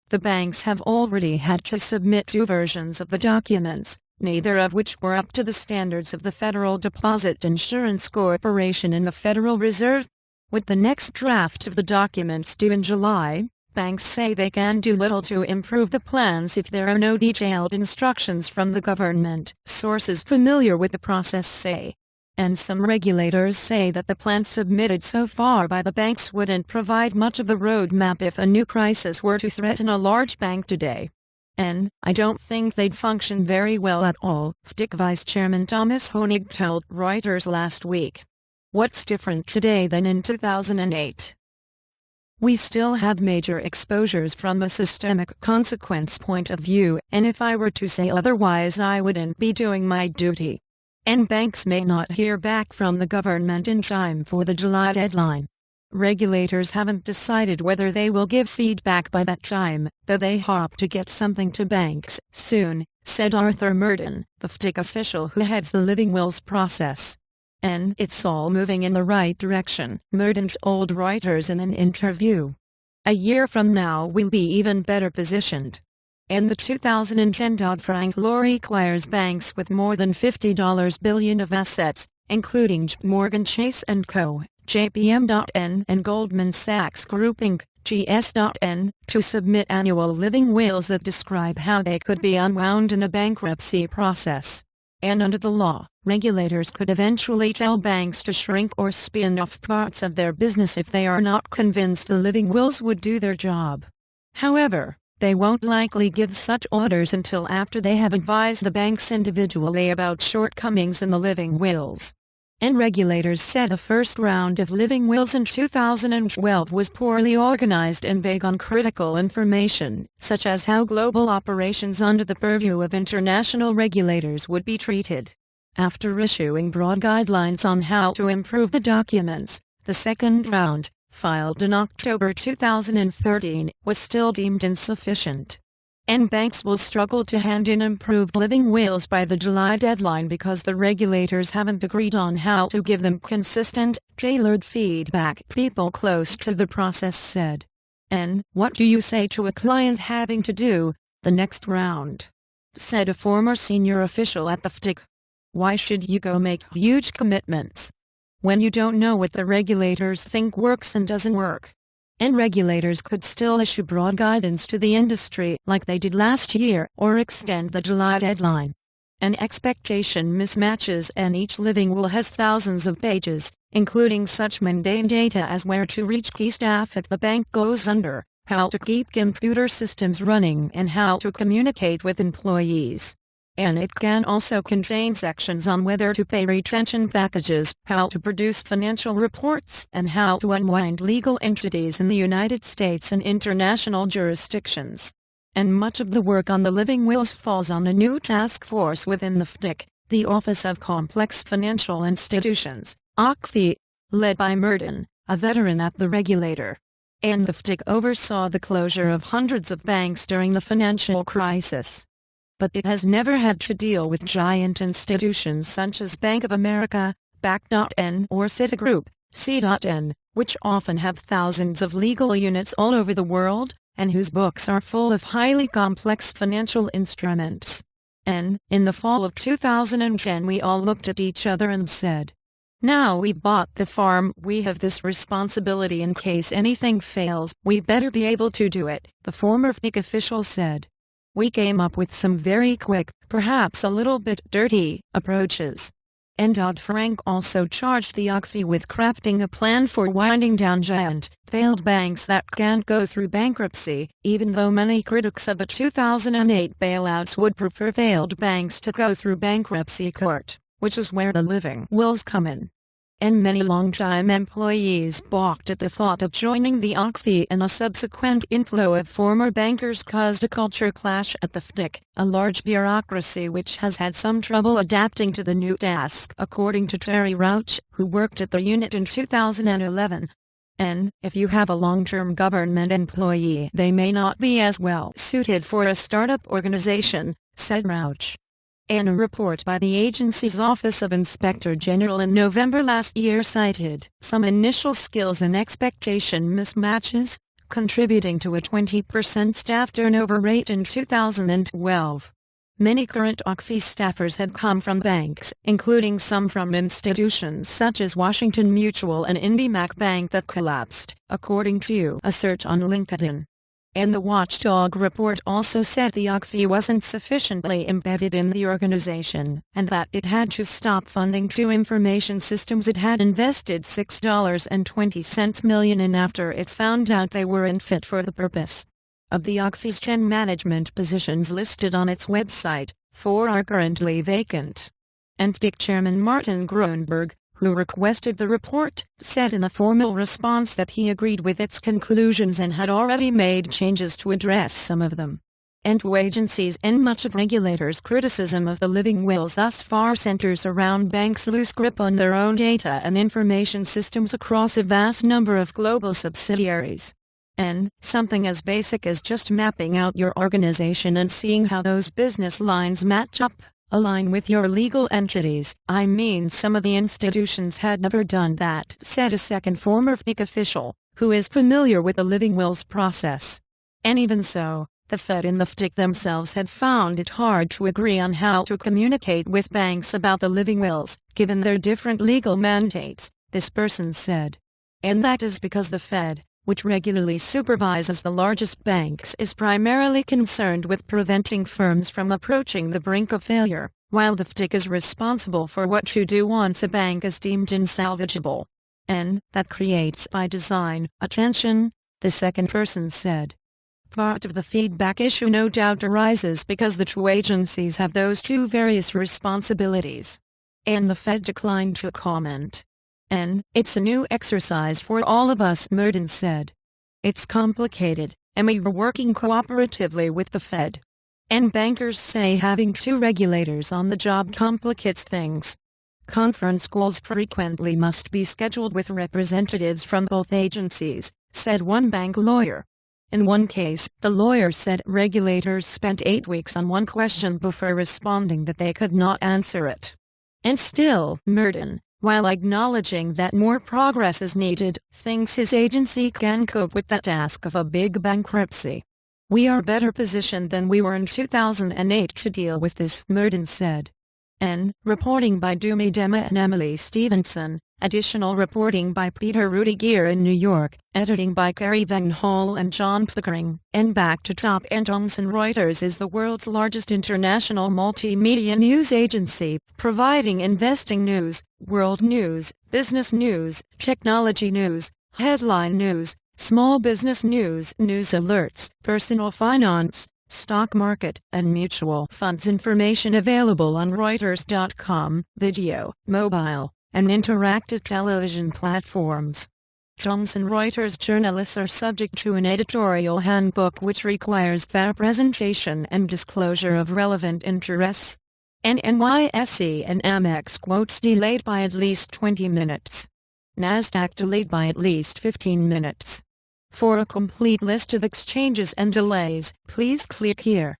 The banks have already had to submit 2 versions of the documents, neither of which were up to the standards of the Federal Deposit Insurance Corporation and the Federal Reserve. With the next draft of the documents due in July, banks say they can do little to improve the plans if there are no detailed instructions from the government, sources familiar with the process say. And some regulators say that the plans submitted so far by the banks wouldn't provide much of a roadmap if a new crisis were to threaten a large bank today. And I don't think they'd function very well at all, FDIC Vice Chairman Thomas Hoenig told Reuters last week. What's different today than in 2008? We still have major exposures from a systemic consequence point of view, and if I were to say otherwise I wouldn't be doing my duty. And banks may not hear back from the government in time for the July deadline. Regulators haven't decided whether they will give feedback by that time, though they hope to get something to banks soon, said Arthur Murden, the FDIC official who heads the living wills process. And it's all moving in the right direction, Murden told Reuters in an interview. A year from now we'll be even better positioned. And the 2010 Dodd-Frank law requires banks with more than $50 billion of assets, including Morgan Chase & Co., JPM.N. and Goldman Sachs Group Inc., GS.N., to submit annual living wills that describe how they could be unwound in a bankruptcy process. And under the law, regulators could eventually tell banks to shrink or spin off parts of their business if they are not convinced the living wills would do their job. However, they won't likely give such orders until after they have advised the banks individually about shortcomings in the living wills. And regulators said the first round of living wills in 2012 was poorly organized and big on critical information, such as how global operations under the purview of international regulators would be treated. After issuing broad guidelines on how to improve the documents, the second round, filed in October 2013, was still deemed insufficient. And banks will struggle to hand in improved living wills by the July deadline because the regulators haven't agreed on how to give them consistent, tailored feedback, people close to the process said. And what do you say to a client having to do the next round? Said a former senior official at the FDIC. Why should you go make huge commitments when you don't know what the regulators think works and doesn't work? And regulators could still issue broad guidance to the industry like they did last year or extend the July deadline. And expectation mismatches, and each living will has thousands of pages, including such mundane data as where to reach key staff if the bank goes under, how to keep computer systems running, and how to communicate with employees. And it can also contain sections on whether to pay retention packages, how to produce financial reports, and how to unwind legal entities in the United States and international jurisdictions. And much of the work on the living wills falls on a new task force within the FDIC, the Office of Complex Financial Institutions, OCFI, led by Murden, a veteran at the regulator. And the FDIC oversaw the closure of hundreds of banks during the financial crisis. But it has never had to deal with giant institutions such as Bank of America, BAC.N. or Citigroup, C.N., which often have thousands of legal units all over the world, and whose books are full of highly complex financial instruments. And, in the fall of 2010 we all looked at each other and said, now we've bought the farm, we have this responsibility in case anything fails, we better be able to do it, the former FDIC official said. We came up with some very quick, perhaps a little bit dirty, approaches. And Dodd-Frank also charged the OCFI with crafting a plan for winding down giant, failed banks that can't go through bankruptcy, even though many critics of the 2008 bailouts would prefer failed banks to go through bankruptcy court, which is where the living wills come in. And many long-time employees balked at the thought of joining the OCFI, and a subsequent inflow of former bankers caused a culture clash at the FDIC, a large bureaucracy which has had some trouble adapting to the new task, according to Terry Rauch, who worked at the unit in 2011. And, if you have a long-term government employee, they may not be as well suited for a startup organization, said Rauch. And a report by the agency's Office of Inspector General in November last year cited some initial skills and expectation mismatches, contributing to a 20% staff turnover rate in 2012. Many current OCFI staffers had come from banks, including some from institutions such as Washington Mutual and IndyMac Bank that collapsed, according to a search on LinkedIn. And the watchdog report also said the OCFI wasn't sufficiently embedded in the organization, and that it had to stop funding two information systems it had invested $6.20 million in after it found out they weren't fit for the purpose. Of the OCFI's 10 management positions listed on its website, 4 are currently vacant. And FDIC Chairman Martin Gruenberg, who requested the report, said in a formal response that he agreed with its conclusions and had already made changes to address some of them. And agencies and much of regulators' criticism of the living wills thus far centers around banks' loose grip on their own data and information systems across a vast number of global subsidiaries. And something as basic as just mapping out your organization and seeing how those business lines match up, align with your legal entities. I mean, some of the institutions had never done that, said a second former FDIC official, who is familiar with the living wills process. And even so, the Fed and the FDIC themselves had found it hard to agree on how to communicate with banks about the living wills, given their different legal mandates, this person said. And that is because the Fed, which regularly supervises the largest banks, is primarily concerned with preventing firms from approaching the brink of failure, while the FDIC is responsible for what to do once a bank is deemed insalvageable. And that creates by design a tension, the second person said. Part of the feedback issue no doubt arises because the two agencies have those two various responsibilities. And the Fed declined to comment. And it's a new exercise for all of us, Merton said. It's complicated, and we were working cooperatively with the Fed. And bankers say having two regulators on the job complicates things. Conference calls frequently must be scheduled with representatives from both agencies, said one bank lawyer. In one case, the lawyer said regulators spent 8 weeks on one question before responding that they could not answer it. And still, Merton, while acknowledging that more progress is needed, thinks his agency can cope with that task of a big bankruptcy. We are better positioned than we were in 2008 to deal with this, Merton said. And, reporting by Dumi Dema and Emily Stevenson, additional reporting by Peter Rudiger in New York, editing by Carrie Van Hall and John Pickering, and back to top. And Thomson Reuters is the world's largest international multimedia news agency, providing investing news, world news, business news, technology news, headline news, small business news, news alerts, personal finance, stock market, and mutual funds information available on Reuters.com, video, mobile, and interactive television platforms. Thomson Reuters journalists are subject to an editorial handbook which requires fair presentation and disclosure of relevant interests. And NYSE and Amex quotes delayed by at least 20 minutes. NASDAQ delayed by at least 15 minutes. For a complete list of exchanges and delays, please click here.